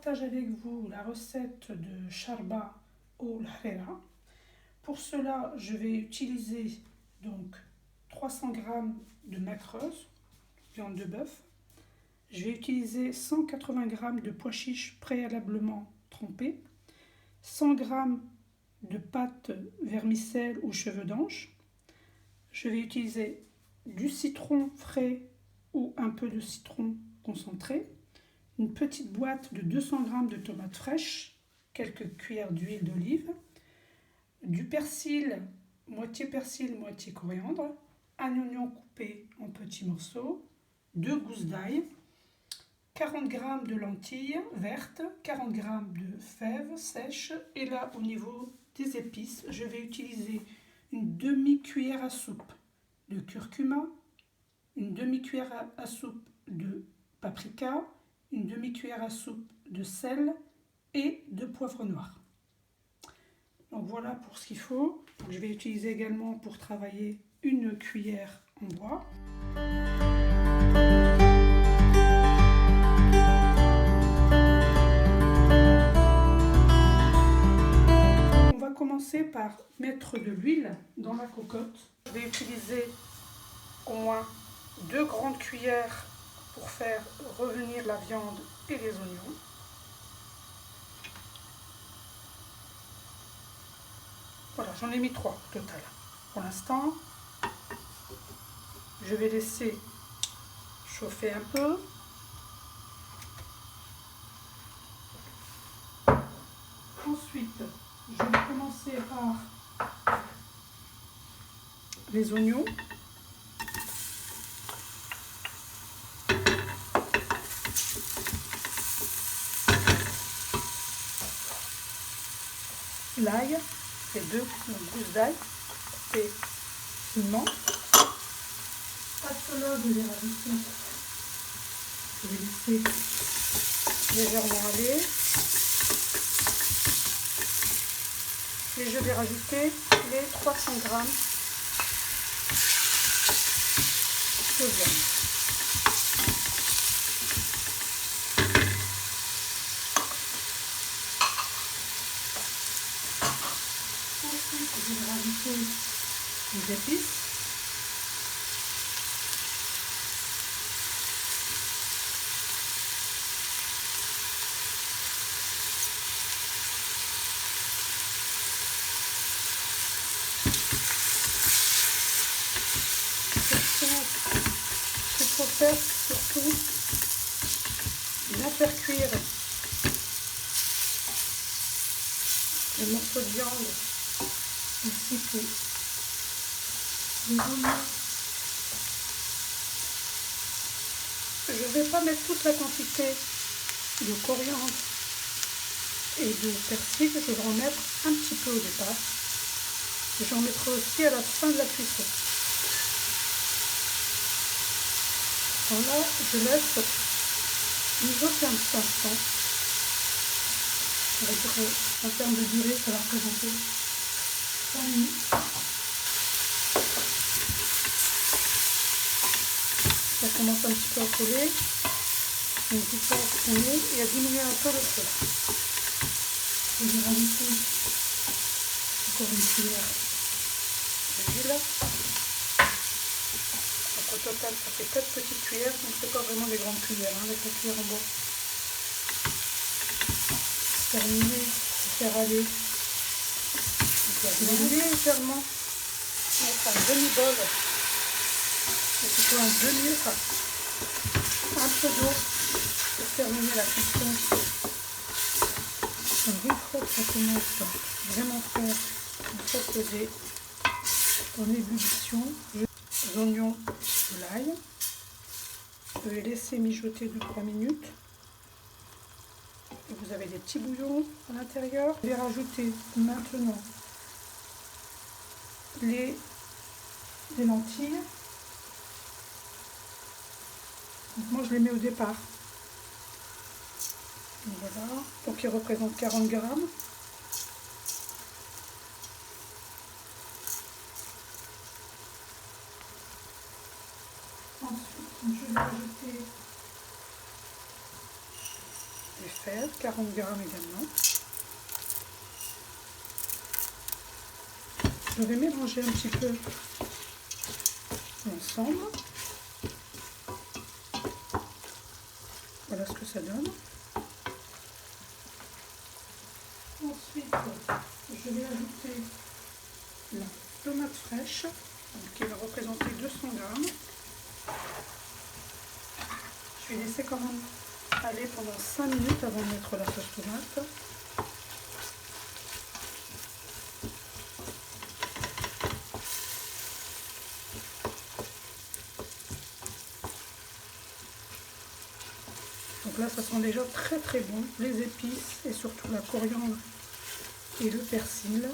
partage avec vous la recette de charba au harira. Pour cela, je vais utiliser donc 300 g de macreuse, viande de bœuf. Je vais utiliser 180 g de pois chiches préalablement trempés, 100 g de pâte vermicelle ou cheveux d'ange. Je vais utiliser du citron frais ou un peu de citron concentré, une petite boîte de 200 g de tomates fraîches, quelques cuillères d'huile d'olive, du persil, moitié coriandre, un oignon coupé en petits morceaux, 2 gousses d'ail, 40 g de lentilles vertes, 40 g de fèves sèches. Et là, au niveau des épices, je vais utiliser une demi-cuillère à soupe de curcuma, une demi-cuillère à soupe de paprika, une demi-cuillère à soupe de sel et de poivre noir. Donc voilà pour ce qu'il faut. Donc je vais utiliser également pour travailler une cuillère en bois. On va commencer par mettre de l'huile dans la cocotte. Je vais utiliser au moins 2 grandes cuillères pour faire revenir la viande et les oignons. Voilà, j'en ai mis 3 au total. Pour l'instant, je vais laisser chauffer un peu. Ensuite, je vais commencer par les oignons. L'ail, les 2 gousses d'ail coupées finement. À cela, je vais rajouter, je vais laisser légèrement aller. Et je vais rajouter les 300 g de viande. Ensuite, je vais rajouter les épices. Ce qu'il faut faire, surtout, bien faire cuire les morceaux de viande ainsi que les oignons. Je ne vais pas mettre toute la quantité de coriandre et de persil, je vais en mettre un petit peu au départ. Et j'en mettrai aussi à la fin de la cuisson. Voilà, je laisse mijoter un petit instant. Je dirais, en termes de durée, ça va représenter 3 minutes. Ça commence un petit peu à coller. N'hésitez pas à tourner et à diminuer un peu le feu. Je vais rajouter encore une cuillère d'huile. Au total, ça fait 4 petites cuillères, donc c'est pas vraiment des grandes cuillères avec la cuillère en bois. Terminer de faire aller. Donc je vais légèrement mettre un demi-bol, c'est plutôt un demi, un peu d'eau pour terminer la cuisson. Donc une fois que ça commence à vraiment faire sauposer en ébullition, les oignons, de l'ail. Je vais laisser mijoter 2-3 minutes. Et vous avez des petits bouillons à l'intérieur. Je vais rajouter maintenant les lentilles. Donc moi je les mets au départ. Voilà. Donc ils représentent 40 g. Ensuite, je vais ajouter fraises, 40 grammes également. Je vais mélanger un petit peu ensemble. Voilà ce que ça donne. Ensuite, je vais ajouter la tomate fraîche, qui va représenter 200 grammes. Je vais laisser quand même aller pendant 5 minutes avant de mettre la sauce tomate. Donc là, ça sent déjà très très bon, les épices et surtout la coriandre et le persil.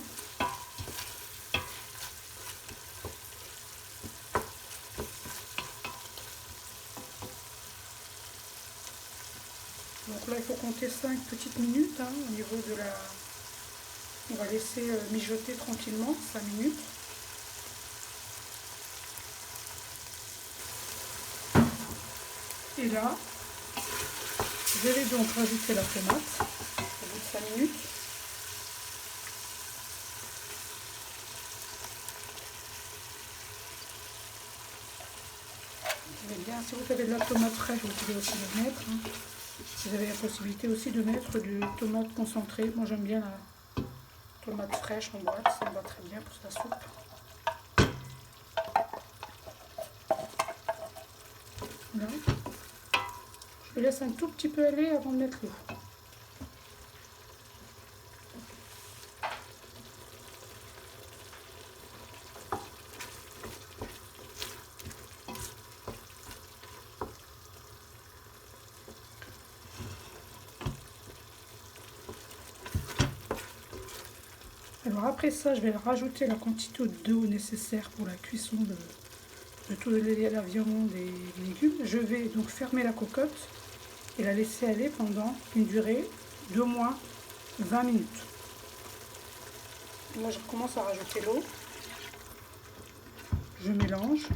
Donc là, il faut compter 5 petites minutes au niveau de la... On va laisser mijoter tranquillement 5 minutes. Et là, je vais donc rajouter la tomate au bout de 5 minutes. Bien, si vous avez de la tomate fraîche, vous pouvez aussi le mettre. Vous avez la possibilité aussi de mettre du tomate concentré. Moi j'aime bien la tomate fraîche en boîte, ça me va très bien pour la soupe. Voilà. Je laisse un tout petit peu aller avant de mettre l'eau. Alors après ça, je vais rajouter la quantité d'eau nécessaire pour la cuisson de toute la viande et les légumes. Je vais donc fermer la cocotte et la laisser aller pendant une durée d'au moins 20 minutes. Moi je commence à rajouter l'eau. Je mélange.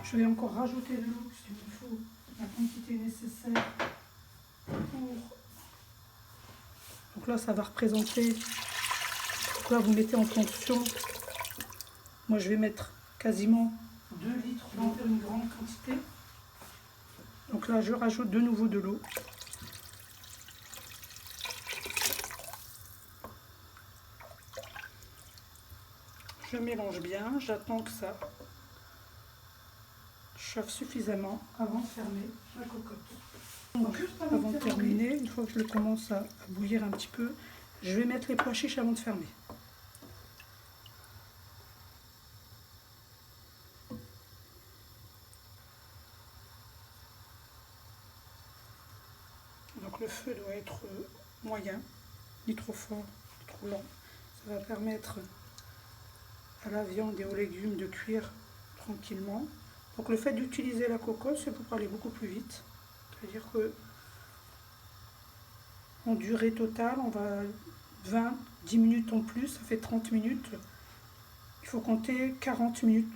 Je vais encore rajouter de l'eau puisqu'il me faut la quantité nécessaire pour... Donc là ça va représenter... Donc là vous mettez en fonction. Moi je vais mettre quasiment 2 litres dans une grande quantité. Donc là je rajoute de nouveau de l'eau. Je mélange bien, j'attends que ça chauffe suffisamment avant de fermer la cocotte. Donc, avant de terminer, une fois que je commence à bouillir un petit peu, je vais mettre les pois chiches avant de fermer. Donc le feu doit être moyen, ni trop fort, ni trop lent. Ça va permettre à la viande et aux légumes de cuire tranquillement. Donc le fait d'utiliser la cocotte, c'est pour aller beaucoup plus vite. C'est-à-dire que en durée totale, on va 10 minutes en plus, ça fait 30 minutes. Il faut compter 40 minutes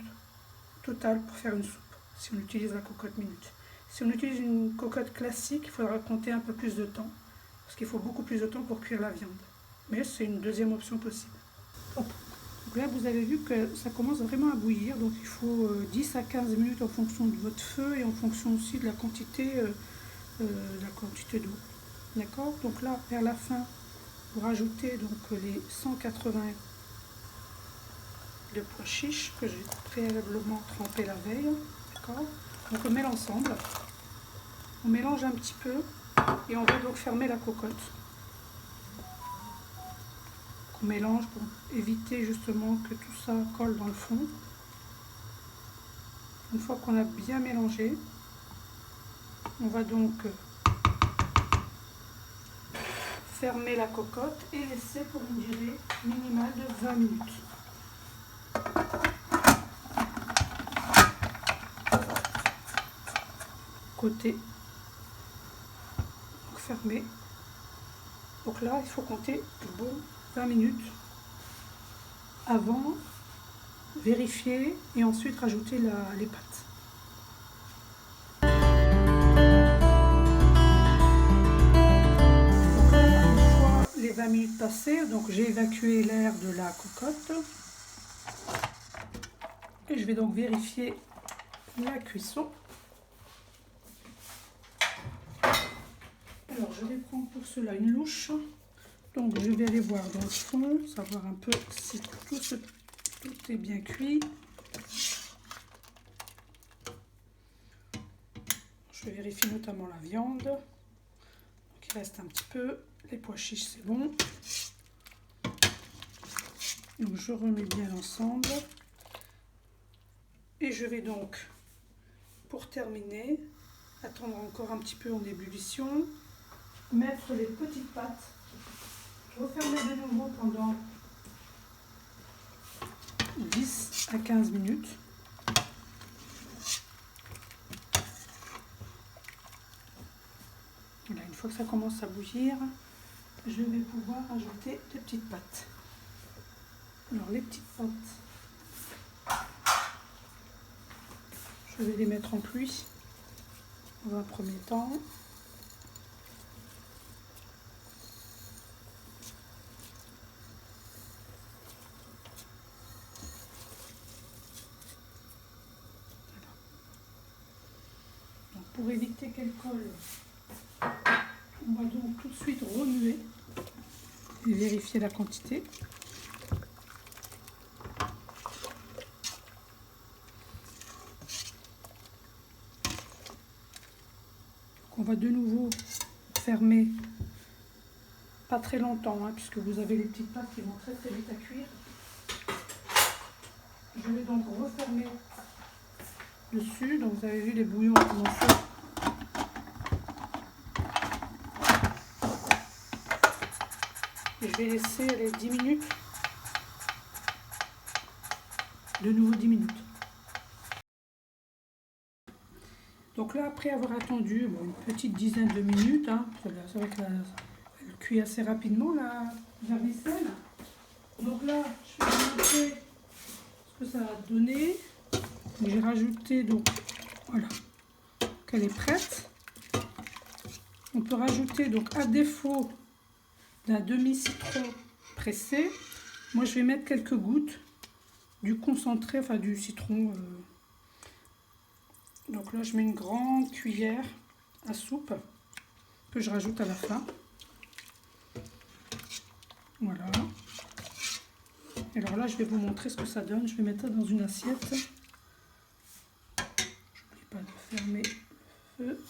total pour faire une soupe, si on utilise la cocotte minute. Si on utilise une cocotte classique, il faudra compter un peu plus de temps, parce qu'il faut beaucoup plus de temps pour cuire la viande. Mais c'est une deuxième option possible. Hop. Donc là, vous avez vu que ça commence vraiment à bouillir, donc il faut 10 à 15 minutes en fonction de votre feu et en fonction aussi de la quantité d'eau. D'accord? Donc là, vers la fin, vous rajoutez donc les 180 de pois chiches que j'ai préalablement trempé la veille. D'accord? Donc on met l'ensemble, on mélange un petit peu et on va donc fermer la cocotte. On mélange pour éviter justement que tout ça colle dans le fond. Une fois qu'on a bien mélangé, on va donc fermer la cocotte et laisser pour une durée minimale de 20 minutes. Côté donc fermé. Donc là, il faut compter bon 20 minutes avant vérifier et ensuite rajouter les pâtes. Donc là, une fois les 20 minutes passées, donc j'ai évacué l'air de la cocotte. Et je vais donc vérifier la cuisson. Alors je vais prendre pour cela une louche. Donc je vais aller voir dans le fond, savoir un peu si tout est bien cuit. Je vérifie notamment la viande. Donc il reste un petit peu. Les pois chiches c'est bon. Donc je remets bien l'ensemble. Et je vais donc, pour terminer, attendre encore un petit peu en ébullition, mettre les petites pâtes, refermer de nouveau pendant 10 à 15 minutes. Voilà, une fois que ça commence à bouillir, je vais pouvoir ajouter les petites pâtes. Alors les petites pâtes, je vais les mettre en pluie dans un premier temps. Donc pour éviter qu'elle colle, on va donc tout de suite remuer et vérifier la quantité. On va de nouveau fermer, pas très longtemps, hein, puisque vous avez les petites pâtes qui vont très très vite à cuire. Je vais donc refermer dessus. Donc vous avez vu, les bouillons ont commencé. Et je vais laisser les 10 minutes. De nouveau 10 minutes. Donc là, après avoir attendu une petite dizaine de minutes, hein, c'est vrai qu'elle cuit assez rapidement la vermicelle. Donc là, je vais vous montrer ce que ça a donné. J'ai rajouté, donc voilà, qu'elle est prête. On peut rajouter, donc à défaut d'un demi-citron pressé, moi je vais mettre quelques gouttes du concentré, enfin du citron. Donc là, je mets une grande cuillère à soupe que je rajoute à la fin. Voilà. Et alors là, je vais vous montrer ce que ça donne. Je vais mettre ça dans une assiette. N'oublie pas de fermer le feu.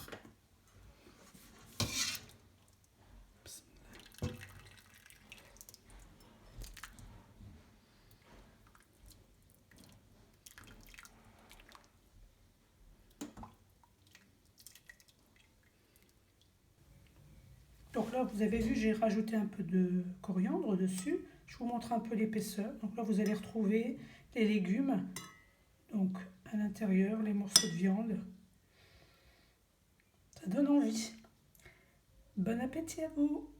Donc là, vous avez vu, j'ai rajouté un peu de coriandre dessus. Je vous montre un peu l'épaisseur. Donc là, vous allez retrouver les légumes. Donc à l'intérieur, les morceaux de viande. Ça donne envie. Bon appétit à vous!